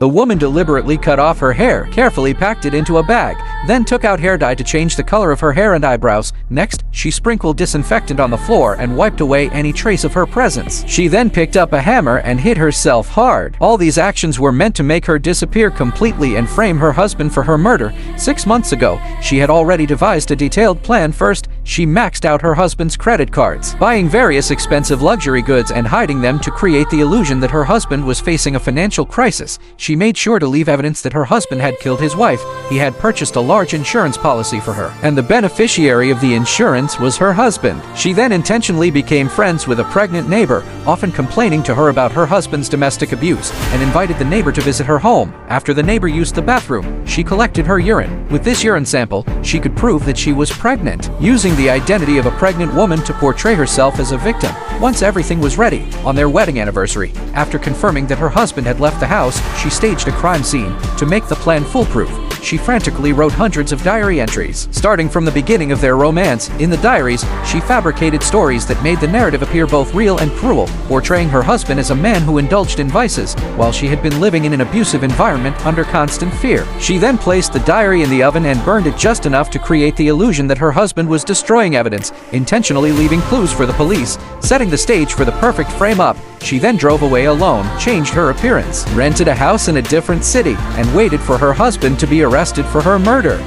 The woman deliberately cut off her hair, carefully packed it into a bag, then took out hair dye to change the color of her hair and eyebrows. Next, she sprinkled disinfectant on the floor and wiped away any trace of her presence. She then picked up a hammer and hit herself hard. All these actions were meant to make her disappear completely and frame her husband for her murder. 6 months ago, she had already devised a detailed plan. First, she maxed out her husband's credit cards, buying various expensive luxury goods and hiding them to create the illusion that her husband was facing a financial crisis. She made sure to leave evidence that her husband had killed his wife. He had purchased a large insurance policy for her, and the beneficiary of the insurance was her husband. She then intentionally became friends with a pregnant neighbor, often complaining to her about her husband's domestic abuse, and invited the neighbor to visit her home. After the neighbor used the bathroom, she collected her urine. With this urine sample, she could prove that she was pregnant, using the identity of a pregnant woman to portray herself as a victim. Once everything was ready, on their wedding anniversary, after confirming that her husband had left the house, she staged a crime scene. To make the plan foolproof, she frantically wrote hundreds of diary entries. Starting from the beginning of their romance, in the diaries, she fabricated stories that made the narrative appear both real and cruel, portraying her husband as a man who indulged in vices, while she had been living in an abusive environment under constant fear. She then placed the diary in the oven and burned it just enough to create the illusion that her husband was destroying evidence, intentionally leaving clues for the police, setting the stage for the perfect frame-up. She then drove away alone, changed her appearance, rented a house in a different city, and waited for her husband to be arrested for her murder.